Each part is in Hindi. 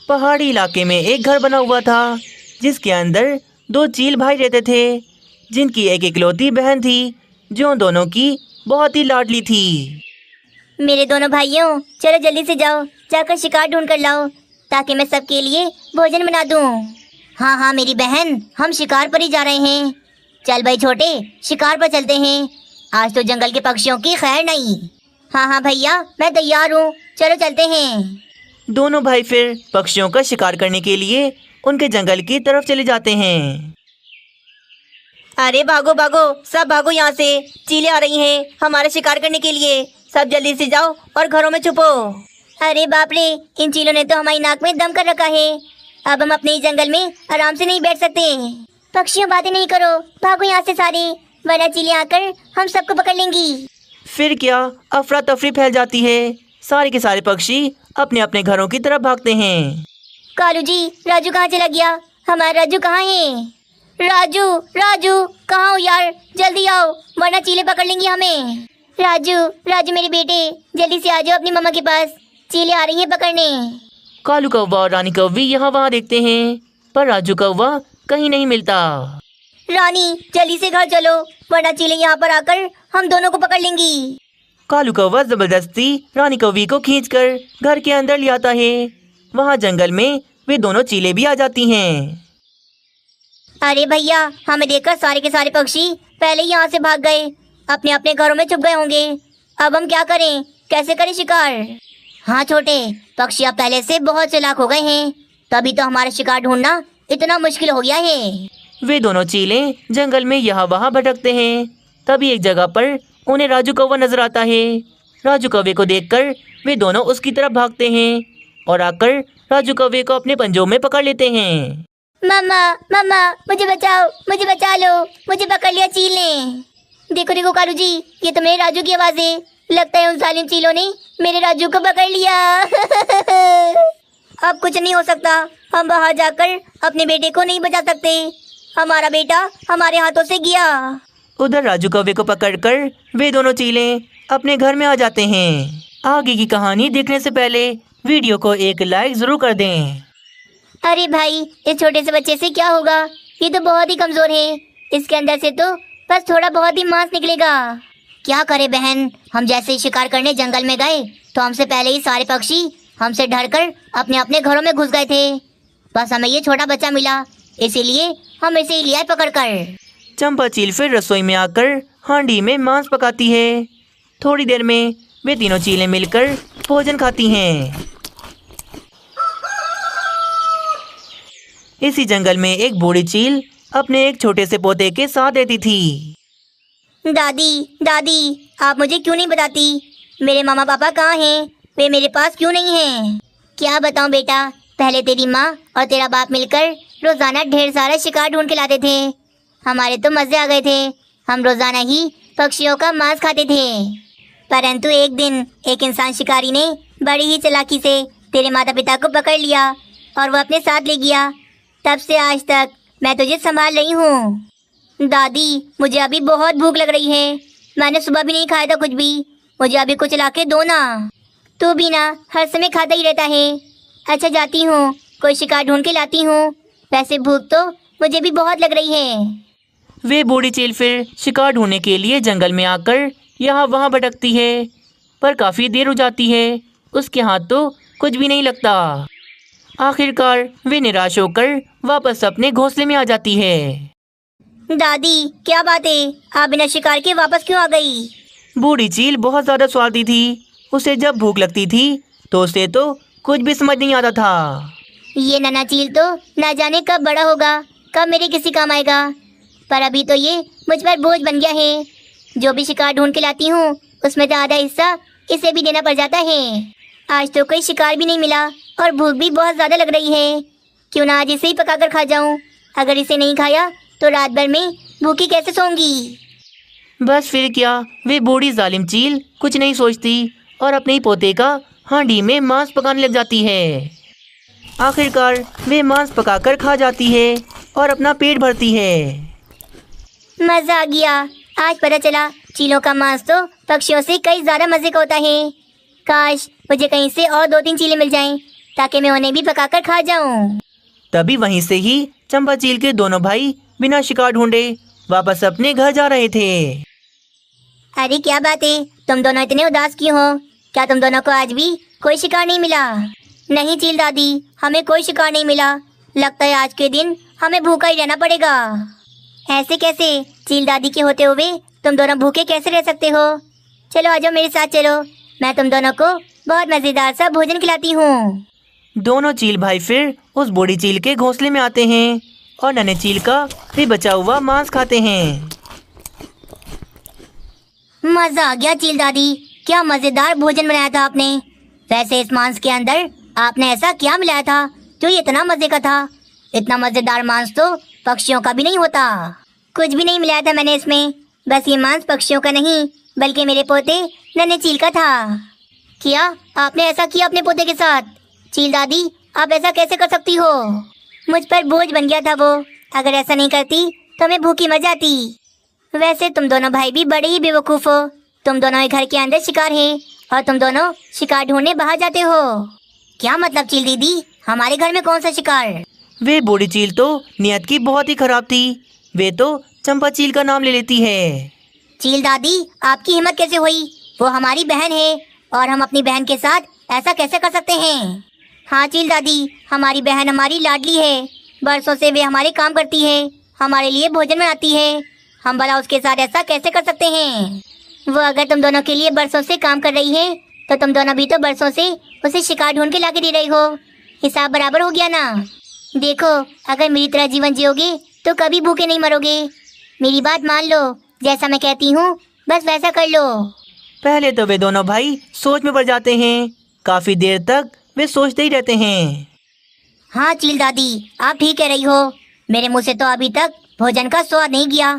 पहाड़ी इलाके में एक घर बना हुआ था जिसके अंदर दो चील भाई रहते थे जिनकी एक इकलौती बहन थी जो दोनों की बहुत ही लाडली थी। मेरे दोनों भाइयों, चलो जल्दी से जाओ, जाकर शिकार ढूंढ कर लाओ ताकि मैं सबके लिए भोजन बना दूं। हाँ हाँ मेरी बहन, हम शिकार पर ही जा रहे हैं। चल भाई छोटे, शिकार पर चलते हैं। आज तो जंगल के पक्षियों की खैर नहीं। हाँ हाँ भैया, मैं तैयार हूँ, चलो चलते हैं। दोनों भाई फिर पक्षियों का शिकार करने के लिए उनके जंगल की तरफ चले जाते हैं। अरे भागो भागो, सब भागो यहाँ से, चीलें आ रही हैं हमारा शिकार करने के लिए। सब जल्दी से जाओ और घरों में छुपो। अरे बाप रे, इन चीलों ने तो हमारी नाक में दम कर रखा है। अब हम अपने ही जंगल में आराम से नहीं बैठ सकते। पक्षियों बातें नहीं करो, भागो यहाँ से सारे, वरना चीलें आकर हम सबको पकड़ लेंगी। फिर क्या अफरा तफरी फैल जाती है। सारे के सारे पक्षी अपने अपने घरों की तरफ भागते हैं। कालू जी, राजू कहाँ चला गया? हमारा राजू कहाँ है? राजू राजू कहाँ हो यार, जल्दी आओ वरना चीलें पकड़ लेंगी हमें। राजू राजू मेरे बेटे, जल्दी से आ जाओ अपनी मम्मा के पास, चीलें आ रही हैं पकड़ने। कालू कौवा और रानी कौवी यहाँ वहाँ देखते हैं पर राजू कौवा कहीं नहीं मिलता। रानी जल्दी से घर चलो, वरना चीलें यहाँ पर आकर हम दोनों को पकड़ लेंगी। कालू कौवा जबरदस्ती रानी कौवी को खींचकर घर के अंदर ले आता है। वहाँ जंगल में वे दोनों चीलें भी आ जाती हैं। अरे भैया, हमें देखकर सारे के सारे पक्षी पहले ही यहाँ से भाग गए, अपने अपने घरों में छुप गए होंगे। अब हम क्या करें, कैसे करें शिकार? हाँ छोटे, पक्षी अब पहले से बहुत चालाक हो गए हैं, तभी तो हमारा शिकार ढूंढना इतना मुश्किल हो गया है। वे दोनों चीलें जंगल में यहाँ वहाँ भटकते हैं। तभी एक जगह पर उन्हें राजू कौवा नजर आता है। राजू कौवे को देखकर वे दोनों उसकी तरफ भागते हैं और आकर राजू कौवे को अपने पंजों में पकड़ लेते हैं। मम्मा मम्मा, मुझे बचाओ, मुझे बचा लो, मुझे पकड़ लिया चील ने। देखो देखो कालू जी, ये तो मेरे राजू की आवाज़ है। लगता है उन जालिम चीलों ने मेरे राजू को पकड़ लिया। अब कुछ नहीं हो सकता, हम बाहर जाकर अपने बेटे को नहीं बचा सकते। हमारा बेटा हमारे हाथों से गया। उधर राजू कौवे को पकड़कर वे दोनों चीलें अपने घर में आ जाते हैं। आगे की कहानी देखने से पहले वीडियो को एक लाइक जरूर कर दें। अरे भाई, इस छोटे से बच्चे से क्या होगा? ये तो बहुत ही कमजोर है, इसके अंदर से तो बस थोड़ा बहुत ही मांस निकलेगा। क्या करे बहन, हम जैसे ही शिकार करने जंगल में गए तो हमसे पहले ही सारे पक्षी हमसे डरकर अपने अपने घरों में घुस गए थे। बस हमें ये छोटा बच्चा मिला, इसीलिए हम इसे ही लिया पकड़ कर। चंपा चील फिर रसोई में आकर हांडी में मांस पकाती है। थोड़ी देर में वे तीनों चीलें मिलकर भोजन खाती हैं। इसी जंगल में एक बूढ़ी चील अपने एक छोटे से पोते के साथ रहती थी। दादी दादी, आप मुझे क्यों नहीं बताती मेरे मामा पापा कहाँ हैं? वे मेरे पास क्यों नहीं हैं? क्या बताऊं बेटा, पहले तेरी माँ और तेरा बाप मिलकर रोजाना ढेर सारा शिकार ढूंढ के लाते थे। हमारे तो मजे आ गए थे, हम रोजाना ही पक्षियों का मांस खाते थे। परंतु एक दिन एक इंसान शिकारी ने बड़ी ही चालाकी से तेरे माता पिता को पकड़ लिया और वो अपने साथ ले गया। तब से आज तक मैं तुझे संभाल रही हूँ। दादी, मुझे अभी बहुत भूख लग रही है, मैंने सुबह भी नहीं खाया था कुछ भी, मुझे अभी कुछ ला के दो ना। तू भी ना हर समय खाता ही रहता है। अच्छा जाती हूँ, कोई शिकार ढूंढ के लाती हूँ, वैसे भूख तो मुझे भी बहुत लग रही है। वे बूढ़ी चील फिर शिकार ढूंढने के लिए जंगल में आकर यहाँ वहाँ भटकती है पर काफ़ी देर हो जाती है। उसके हाथ तो कुछ भी नहीं लगता। आखिरकार वे निराश होकर वापस अपने घोंसले में आ जाती है। दादी क्या बात है, आप बिना शिकार के वापस क्यों आ गई? बूढ़ी चील बहुत ज़्यादा स्वार्थी थी। उसे जब भूख लगती थी तो उसे तो कुछ भी समझ नहीं आता था। ये नन्हा चील तो ना जाने कब बड़ा होगा, कब मेरे किसी काम आएगा, पर अभी तो ये मुझ पर बोझ बन गया है। जो भी शिकार ढूंढ के लाती हूँ उसमें तो आधा हिस्सा इसे भी देना पड़ जाता है। आज तो कोई शिकार भी नहीं मिला और भूख भी बहुत ज़्यादा लग रही है। क्यों ना आज इसे ही पका कर खा जाऊँ। अगर इसे नहीं खाया तो रात भर में भूखी कैसे सोऊंगी। बस फिर क्या, वे बूढ़ी जालिम चील कुछ नहीं सोचती और अपने ही पोते का हांडी में मांस पकाने लग जाती है। आखिरकार वे मांस पकाकर खा जाती है और अपना पेट भरती है। मज़ा आ गया, आज पता चला चीलों का मांस तो पक्षियों से कई ज़्यादा मज़े का होता है। काश मुझे कहीं से और 2-3 चीलें मिल जाएं ताकि मैं उन्हें भी पकाकर खा जाऊं। तभी वहीं से ही चंपा चील के दोनों भाई बिना शिकार ढूंढे वापस अपने घर जा रहे थे। अरे क्या बात है, तुम दोनों इतने उदास क्यों हो? क्या तुम दोनों को आज भी कोई शिकार नहीं मिला? नहीं चील दादी, हमें कोई शिकार नहीं मिला। लगता है आज के दिन हमें भूखा ही रहना पड़ेगा। ऐसे कैसे? चील दादी के होते हुए तुम दोनों भूखे कैसे रह सकते हो? चलो आ जाओ मेरे साथ चलो, मैं तुम दोनों को बहुत मजेदार सा भोजन खिलाती हूँ। दोनों चील भाई फिर उस बूढ़ी चील के घोंसले में आते हैं और नन्हे चील का भी बचा हुआ मांस खाते हैं। मजा आ गया चील दादी, क्या मजेदार भोजन बनाया था आपने। वैसे इस मांस के अंदर आपने ऐसा क्या मिलाया था जो ये इतना मजे का था? इतना मजेदार मांस तो पक्षियों का भी नहीं होता। कुछ भी नहीं मिलाया था मैंने इसमें, बस ये मांस पक्षियों का नहीं बल्कि मेरे पोते नन्हे चील का था। क्या आपने ऐसा किया अपने पोते के साथ? चील दादी, आप ऐसा कैसे कर सकती हो? मुझ पर बोझ बन गया था वो। अगर ऐसा नहीं करती तो मैं भूखी मर जाती। वैसे तुम दोनों भाई भी बड़े ही बेवकूफ हो। तुम दोनों ही घर के अंदर शिकार है और तुम दोनों शिकार ढूंढने बाहर जाते हो। क्या मतलब चील दीदी, हमारे घर में कौन सा शिकार? वे बूढ़ी चील तो नियत की बहुत ही खराब थी। वे तो चंपा चील का नाम ले लेती है। चील दादी, आपकी हिम्मत कैसे हुई? वो हमारी बहन है और हम अपनी बहन के साथ ऐसा कैसे कर सकते हैं? हाँ चील दादी, हमारी बहन हमारी लाडली है। बरसों से वे हमारे काम करती है, हमारे लिए भोजन बनाती है। हम भला उसके साथ ऐसा कैसे कर सकते हैं? वो अगर तुम दोनों के लिए बरसों से काम कर रही है तो तुम दोनों भी तो बरसों से उसे शिकार ढूंढ के लाके दे रही हो। हिसाब बराबर हो गया ना? देखो, अगर मेरी तरह जीवन जियोगे तो कभी भूखे नहीं मरोगे। मेरी बात मान लो, जैसा मैं कहती हूँ बस वैसा कर लो। पहले तो वे दोनों भाई सोच में पड़ जाते हैं। काफी देर तक वे सोचते ही रहते हैं। हाँ चील दादी, आप ठीक कह रही हो। मेरे मुंह से तो अभी तक भोजन का स्वाद नहीं गया।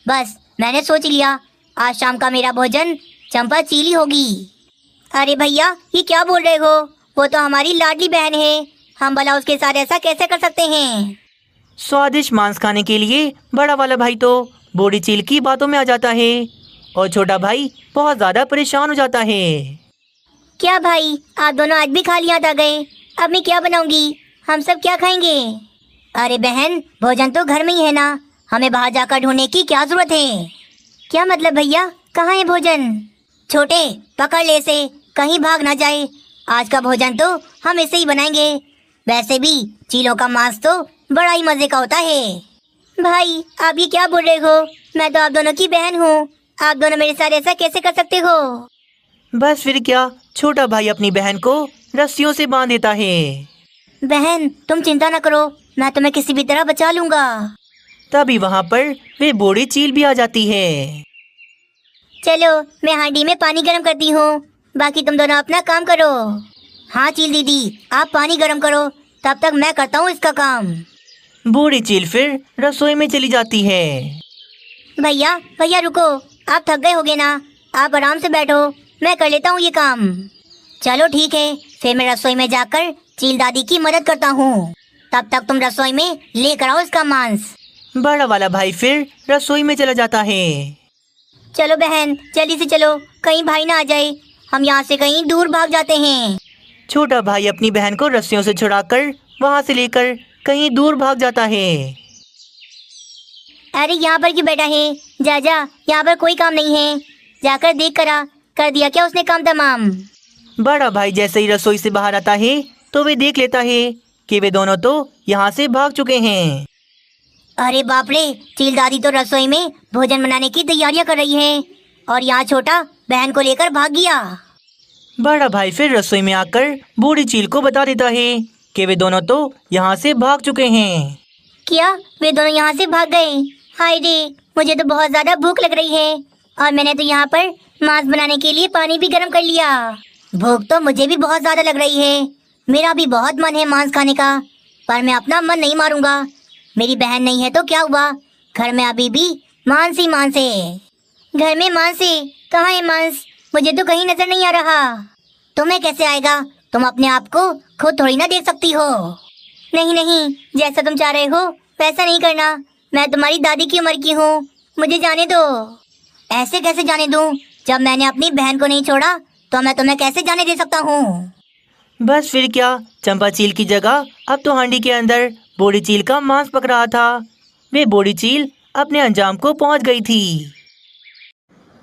बस मैंने सोच लिया, आज शाम का मेरा भोजन चंपा चील ही होगी। अरे भैया, ये क्या बोल रहे हो? वो तो हमारी लाडली बहन है, हम भला उसके साथ ऐसा कैसे कर सकते हैं? स्वादिष्ट मांस खाने के लिए बड़ा वाला भाई तो बूढ़ी चील की बातों में आ जाता है और छोटा भाई बहुत ज्यादा परेशान हो जाता है। क्या भाई, आप दोनों आज भी खाली हाथ आ गए? अब मैं क्या बनाऊंगी? हम सब क्या खाएंगे? अरे बहन, भोजन तो घर में ही है ना, हमें बाहर जाकर ढूंढने की क्या जरूरत है? क्या मतलब भैया, कहाँ है भोजन? छोटे, पकड़ ले इसे, कहीं भाग ना जाए। आज का भोजन तो हम इसे ही बनाएंगे। वैसे भी चीलों का मांस तो बड़ा ही मजे का होता है। भाई, आप ये क्या बोल रहे हो? मैं तो आप दोनों की बहन हूँ, आप दोनों मेरे साथ ऐसा कैसे कर सकते हो? बस फिर क्या, छोटा भाई अपनी बहन को रस्सियों से बांध देता है। बहन, तुम चिंता न करो, मैं तुम्हें किसी भी तरह बचा लूंगा। तभी वहाँ पर वे बूढ़ी चील भी आ जाती है। चलो, मैं हांडी में पानी गर्म करती हूँ, बाकी तुम दोनों अपना काम करो। हाँ चील दीदी, आप पानी गर्म करो, तब तक मैं करता हूँ इसका काम। बूढ़ी चील फिर रसोई में चली जाती है। भैया भैया रुको, आप थक गए होगे ना, आप आराम से बैठो, मैं कर लेता हूँ ये काम। चलो ठीक है, फिर मैं रसोई में जाकर चील दादी की मदद करता हूँ। तब तक तुम रसोई में लेकर आओ इसका मांस। बड़ा वाला भाई फिर रसोई में चला जाता है। चलो बहन, जल्दी से चलो, कहीं भाई ना आ जाए, हम यहाँ से कहीं दूर भाग जाते हैं। छोटा भाई अपनी बहन को रस्सियों से छुड़ाकर वहाँ से लेकर कहीं दूर भाग जाता है। अरे यहाँ पर क्यों बैठा है? जा जा, यहाँ पर कोई काम नहीं है, जाकर देख कर दिया क्या उसने काम तमाम? बड़ा भाई जैसे ही रसोई से बाहर आता है तो वे देख लेता है कि वे दोनों तो यहाँ से भाग चुके हैं। अरे बाप रे, चील दादी तो रसोई में भोजन बनाने की तैयारियां कर रही है और यहाँ छोटा बहन को लेकर भाग गया। बड़ा भाई फिर रसोई में आकर बूढ़ी चील को बता देता है कि वे दोनों तो यहाँ से भाग चुके हैं। क्या वे दोनों यहाँ से भाग गए? हाय रे, मुझे तो बहुत ज्यादा भूख लग रही है और मैंने तो यहाँ पर मांस बनाने के लिए पानी भी गर्म कर लिया। भूख तो मुझे भी बहुत ज्यादा लग रही है, मेरा भी बहुत मन है मांस खाने का, पर मैं अपना मन नहीं मारूंगा। मेरी बहन नहीं है तो क्या हुआ, घर में अभी भी मांस ही मांस है। घर में मांस है? कहाँ है मांस? मुझे तो कहीं नजर नहीं आ रहा। तुम्हें कैसे आएगा? तुम अपने आप को खुद थोड़ी ना देख सकती हो। नहीं नहीं, जैसा तुम चाह रहे हो वैसा नहीं करना, मैं तुम्हारी दादी की उम्र की हूँ, मुझे जाने दो। ऐसे कैसे जाने दूँ? जब मैंने अपनी बहन को नहीं छोड़ा तो मैं तुम्हें कैसे जाने दे सकता हूँ? बस फिर क्या, चंपा चील की जगह अब तो हांडी के अंदर बूढ़ी चील का मांस पक रहा था। वे बूढ़ी चील अपने अंजाम को पहुंच गई थी।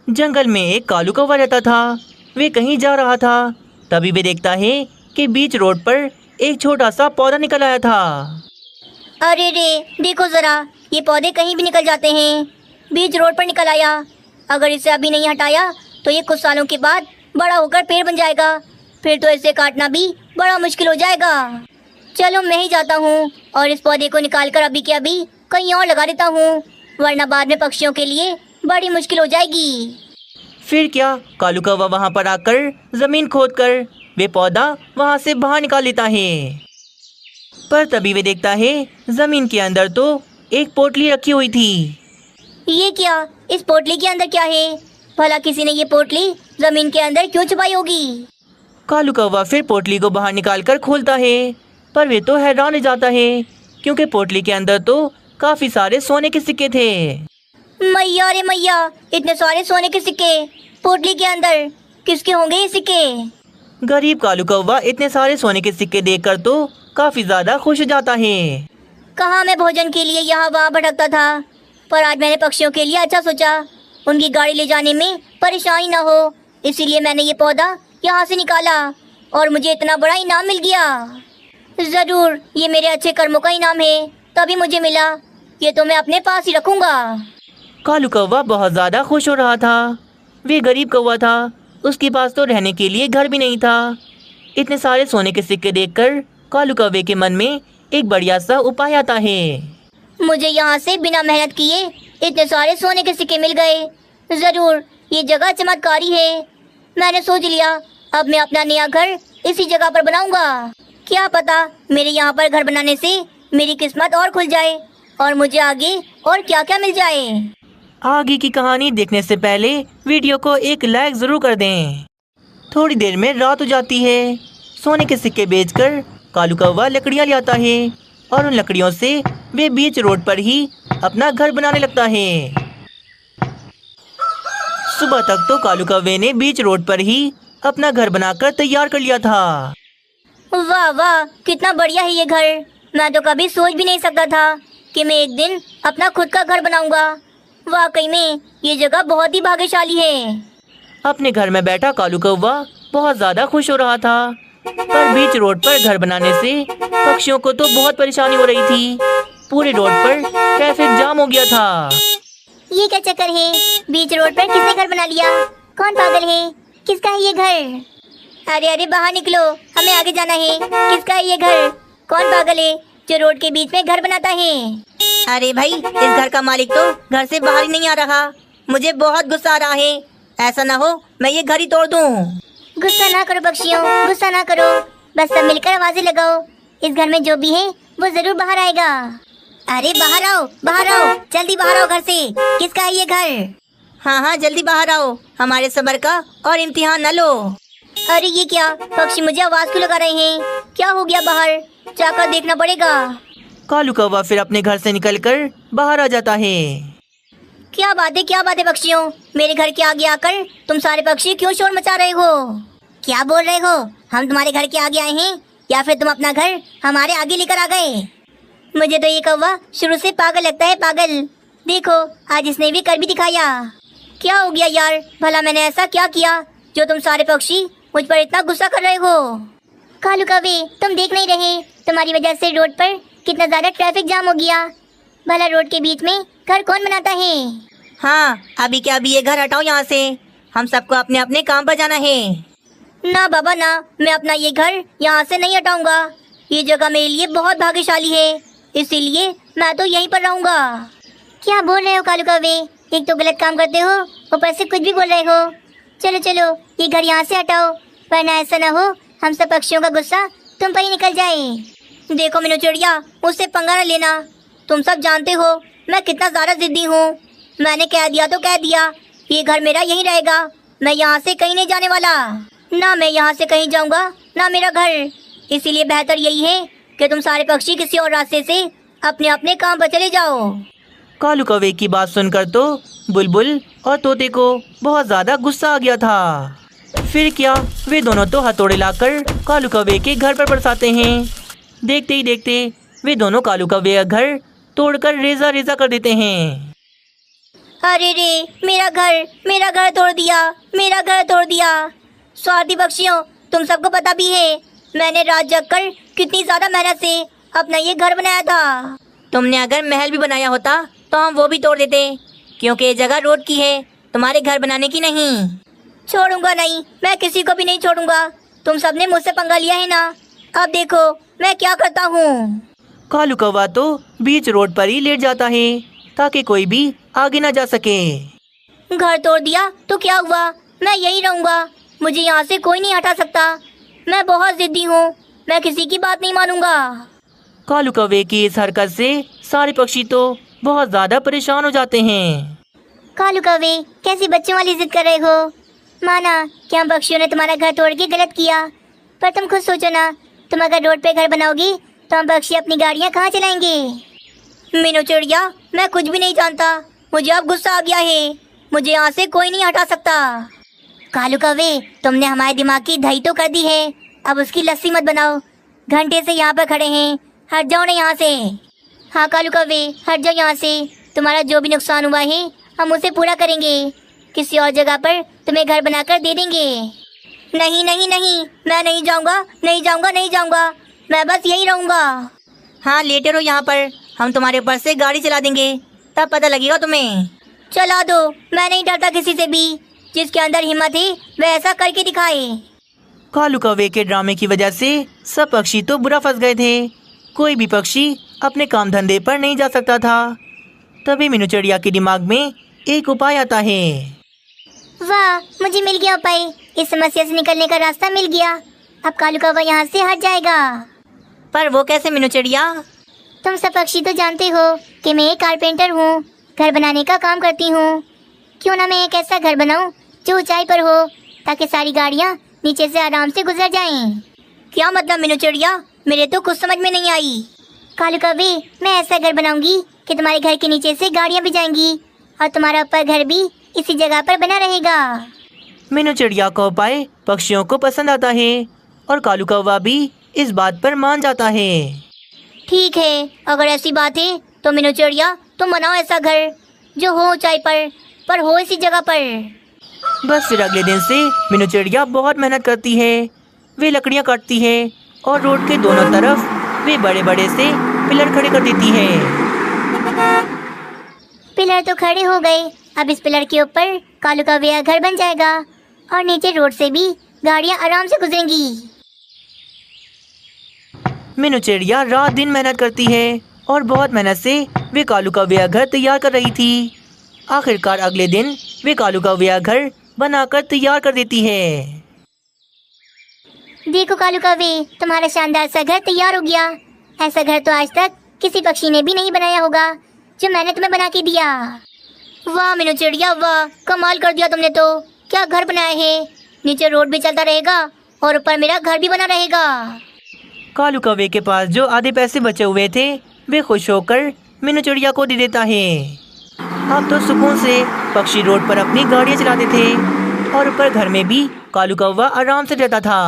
जंगल में एक कालू कौवा रहता था। वे कहीं जा रहा था, तभी वे देखता है कि बीच रोड पर एक छोटा सा पौधा निकल आया था। अरे रे, देखो जरा, ये पौधे कहीं भी निकल जाते हैं। बीच रोड पर निकल आया। अगर इसे अभी नहीं हटाया तो ये कुछ सालों के बाद बड़ा होकर पेड़ बन जाएगा। फिर तो इसे काटना भी बड़ा मुश्किल हो जाएगा। चलो मैं ही जाता हूँ और इस पौधे को निकाल कर अभी के अभी कहीं और लगा देता हूँ, वरना बाद में पक्षियों के लिए बड़ी मुश्किल हो जाएगी। फिर क्या, कालू कौवा वहां पर आकर जमीन खोदकर वे पौधा वहां से बाहर निकाल लेता है। पर तभी वे देखता है जमीन के अंदर तो एक पोटली रखी हुई थी। ये क्या, इस पोटली के अंदर क्या है? भला किसी ने ये पोटली जमीन के अंदर क्यों छुपाई होगी? कालू कौवा फिर पोटली को बाहर निकालकर खोलता है, पर वे तो हैरान हो जाता है क्योंकि पोटली के अंदर तो काफी सारे सोने के सिक्के थे। मैया रे मैया, इतने सारे सोने के सिक्के पोटली के अंदर, किसके होंगे ये सिक्के? गरीब कालू कौवा इतने सारे सोने के सिक्के देखकर तो काफी ज्यादा खुश हो जाता है। कहाँ मैं भोजन के लिए यहाँ वहाँ भटकता था, पर आज मैंने पक्षियों के लिए अच्छा सोचा। उनकी गाड़ी ले जाने में परेशानी ना हो, इसीलिए मैंने ये पौधा यहाँ से निकाला और मुझे इतना बड़ा इनाम मिल गया। जरूर ये मेरे अच्छे कर्मों का इनाम है, तभी मुझे मिला। ये तो मैं अपने पास ही रखूंगा। कालू कौवा बहुत ज्यादा खुश हो रहा था। वे गरीब कौवा था, उसके पास तो रहने के लिए घर भी नहीं था। इतने सारे सोने के सिक्के देखकर कालू कौवे के मन में एक बढ़िया सा उपाय आता है। मुझे यहाँ से बिना मेहनत किए इतने सारे सोने के सिक्के मिल गए। जरूर ये जगह चमत्कारी है। मैंने सोच लिया, अब मैं अपना नया घर इसी जगह पर बनाऊंगा। क्या पता मेरे यहाँ पर घर बनाने से मेरी किस्मत और खुल जाए और मुझे आगे और क्या क्या मिल जाए। आगे की कहानी देखने से पहले वीडियो को एक लाइक जरूर कर दें। थोड़ी देर में रात हो जाती है। सोने के सिक्के बेचकर कालू कौवा लकड़ियाँ ले आता है और उन लकड़ियों से वे बीच रोड पर ही अपना घर बनाने लगता है। सुबह तक तो कालू कौवे ने बीच रोड पर ही अपना घर बनाकर तैयार कर लिया था। वाह वाह, कितना बढ़िया है ये घर। मैं तो कभी सोच भी नहीं सकता था कि मैं एक दिन अपना खुद का घर बनाऊंगा। वाकई में ये जगह बहुत ही भाग्यशाली है। अपने घर में बैठा कालू कौवा बहुत ज्यादा खुश हो रहा था, पर बीच रोड पर घर बनाने से पक्षियों को तो बहुत परेशानी हो रही थी। पूरे रोड पर ट्रैफिक जाम हो गया था। ये क्या चक्कर है? बीच रोड पर किसने घर बना लिया? कौन पागल है? किसका है ये घर? अरे अरे बाहर निकलो, हमें आगे जाना है। किसका है ये घर? कौन पागल है जो रोड के बीच में घर बनाता है? अरे भाई, इस घर का मालिक तो घर से बाहर ही नहीं आ रहा। मुझे बहुत गुस्सा आ रहा है। ऐसा ना हो मैं ये घर ही तोड़ दूं। गुस्सा ना करो पक्षियों, गुस्सा ना करो। बस सब मिलकर आवाजें लगाओ। इस घर में जो भी है वो जरूर बाहर आएगा। अरे बाहर आओ, बाहर आओ, जल्दी बाहर आओ घर से। किसका है ये घर? हाँ हाँ, जल्दी बाहर आओ, हमारे सब्र का और इम्तिहान न लो। अरे ये क्या, पक्षी मुझे आवाज क्यों लगा रहे हैं? क्या हो गया? बाहर जाकर देखना पड़ेगा। कालू कौवा फिर अपने घर से निकलकर बाहर आ जाता है। क्या बात है पक्षियों? मेरे घर के आगे आकर तुम सारे पक्षी क्यों शोर मचा रहे हो? क्या बोल रहे हो? हम तुम्हारे घर के आगे आए हैं या फिर तुम अपना घर हमारे आगे लेकर आ गए? मुझे तो ये कौवा शुरू से पागल लगता है, पागल। देखो आज इसने भी कर भी दिखाया। क्या हो गया यार? भला मैंने ऐसा क्या किया जो तुम सारे पक्षी मुझ पर इतना गुस्सा कर रहे हो? कालू कौवे, तुम देख नहीं रहे? तुम्हारी वजह से रोड पर कितना ज्यादा ट्रैफिक जाम हो गया। भला रोड के बीच में घर कौन बनाता है? हाँ, अभी क्या अभी ये घर हटाओ यहाँ से। हम सबको अपने अपने काम पर जाना है। ना बाबा ना, मैं अपना ये घर यहाँ से नहीं हटाऊंगा। ये जगह मेरे लिए बहुत भाग्यशाली है, इसीलिए मैं तो यहीं पर रहूंगा। क्या बोल रहे हो कालू कौवे? एक तो गलत काम करते हो, ऊपर से कुछ भी बोल रहे हो। चलो चलो ये घर यहाँ से हटाओ, वरना ऐसा ना हो हम सब पक्षियों का गुस्सा तुम पर ही निकल जाए। देखो मीनू चिड़िया, मुझसे पंगा न लेना। तुम सब जानते हो मैं कितना ज़्यादा जिद्दी हूँ। मैंने कह दिया तो कह दिया, ये घर मेरा यहीं रहेगा। मैं यहाँ से कहीं नहीं जाने वाला। ना मैं यहाँ से कहीं जाऊँगा, ना मेरा घर। इसीलिए बेहतर यही है कि तुम सारे पक्षी किसी और रास्ते से अपने अपने काम पर चले जाओ। कालू कौवे की बात सुनकर तो बुलबुल और तोते को बहुत ज्यादा गुस्सा आ गया था। फिर क्या, वे दोनों तो हथौड़े लाकर कालू कौवे के घर पर बरसाते हैं। देखते ही देखते वे दोनों कालू कौवे का घर तोड़कर रेजा रेजा कर देते हैं। अरे रे, मेरा घर तोड़ दिया, मेरा घर तोड़ दिया। स्वार्थी पक्षियों, तुम सबको पता भी है मैंने रात जगकर कितनी ज्यादा मेहनत से अपना ये घर बनाया था। तुमने अगर महल भी बनाया होता तो हम वो भी तोड़ देते, क्योंकि ये जगह रोड की है, तुम्हारे घर बनाने की नहीं। छोड़ूंगा नहीं, मैं किसी को भी नहीं छोड़ूंगा। तुम सबने मुझसे पंगा लिया है ना, अब देखो मैं क्या करता हूँ। कालू कौवा तो बीच रोड पर ही लेट जाता है ताकि कोई भी आगे न जा सके। घर तोड़ दिया तो क्या हुआ, मैं यही रहूंगा, मुझे यहाँ से कोई नहीं हटा सकता। मैं बहुत जिद्दी हूँ, मैं किसी की बात नहीं मानूंगा। कालू कौवे की इस हरकत से सारे पक्षी तो बहुत ज्यादा परेशान हो जाते हैं। कालू कौवे, कैसी बच्चों वाली जिद कर रहे हो? माना कि हम पक्षियों ने तुम्हारा घर तोड़ के गलत किया, पर तुम खुद सोचो ना, तुम अगर रोड पे घर बनाओगी तो हम पक्षी अपनी गाड़ियाँ कहाँ चलाएंगे? मीनू चिड़िया, मैं कुछ भी नहीं जानता, मुझे अब गुस्सा आ गया है, मुझे यहाँ से कोई नहीं हटा सकता। कालू कौवे, तुमने हमारे दिमाग की दही तो कर दी है, अब उसकी लस्सी मत बनाओ। घंटे से यहाँ पर खड़े हैं, हट जाओ ना यहाँ से। हाँ कालू कौवे, हट जाओ यहाँ से, तुम्हारा जो भी नुकसान हुआ है हम उसे पूरा करेंगे, किसी और जगह पर तुम्हें घर बनाकर दे देंगे। नहीं नहीं नहीं, मैं नहीं जाऊँगा, नहीं जाऊँगा, नहीं जाऊँगा, मैं बस यही रहूँगा। हाँ, लेटे रहो यहाँ पर, हम तुम्हारे ऊपर से गाड़ी चला देंगे, तब पता लगेगा तुम्हें। चला दो, मैं नहीं डरता किसी से भी, जिसके अंदर हिम्मत है वह ऐसा करके दिखाए। कालू कौवे के ड्रामे की वजह से सब पक्षी तो बुरा फंस गए थे। कोई भी पक्षी अपने काम धंधे पर नहीं जा सकता था। तभी मीनू चिड़िया के दिमाग में एक उपाय आता है। वाह, मुझे मिल गया उपाय, इस समस्या से निकलने का रास्ता मिल गया। अब कालू कौवा यहाँ से हट जाएगा। पर वो कैसे मीनू चिड़िया? तुम सब पक्षी तो जानते हो कि मैं एक कारपेंटर हूँ, घर बनाने का काम करती हूँ। क्यों ना मैं एक ऐसा घर बनाऊँ जो ऊंचाई पर हो, ताकि सारी गाड़ियाँ नीचे से आराम से गुजर जाएं। क्या मतलब मीनू चिड़िया? मेरे तो कुछ समझ में नहीं आई। कालू कौवे, मैं ऐसा घर बनाऊंगी कि तुम्हारे घर के नीचे से गाड़ियाँ भी जाएंगी और तुम्हारा ऊपर घर भी इसी जगह पर बना रहेगा। मीनू चिड़िया का उपाय पक्षियों को पसंद आता है और कालू कौवा भी इस बात पर मान जाता है। ठीक है, अगर ऐसी बात है तो मीनू चिड़िया तुम बनाओ ऐसा घर जो हो ऊंचाई पर हो इसी जगह पर। बस फिर अगले दिन से मीनू चिड़िया बहुत मेहनत करती है। वे लकड़ियाँ काटती है और रोड के दोनों तरफ वे बड़े बड़े से पिलर खड़े कर देती है। पिलर तो खड़े हो गए, अब इस पिलर के ऊपर कालू कौवे का घर बन जाएगा और नीचे रोड से भी गाड़ियाँ आराम से गुजरेंगी। मीनू चिड़िया रात दिन मेहनत करती है और बहुत मेहनत से वे कालू कौवे का घर तैयार कर रही थी। आखिरकार अगले दिन वे कालू कौवे का घर बनाकर तैयार कर देती है। देखो कालू कौवे, तुम्हारा शानदार सा घर तैयार हो गया। ऐसा घर तो आज तक किसी पक्षी ने भी नहीं बनाया होगा जो मैंने तुम्हें बना के दिया। वाह मीनू चिड़िया, वाह, कमाल कर दिया तुमने तो। क्या घर बनाया है, नीचे रोड भी चलता रहेगा और ऊपर मेरा घर भी बना रहेगा। कालू कौवे के पास जो आधे पैसे बचे हुए थे वे खुश होकर मीनू चिड़िया को दे देता है। अब तो सुकून से पक्षी रोड पर अपनी गाड़ियाँ चलाते थे और ऊपर घर में भी कालू कौवा आराम से रहता था।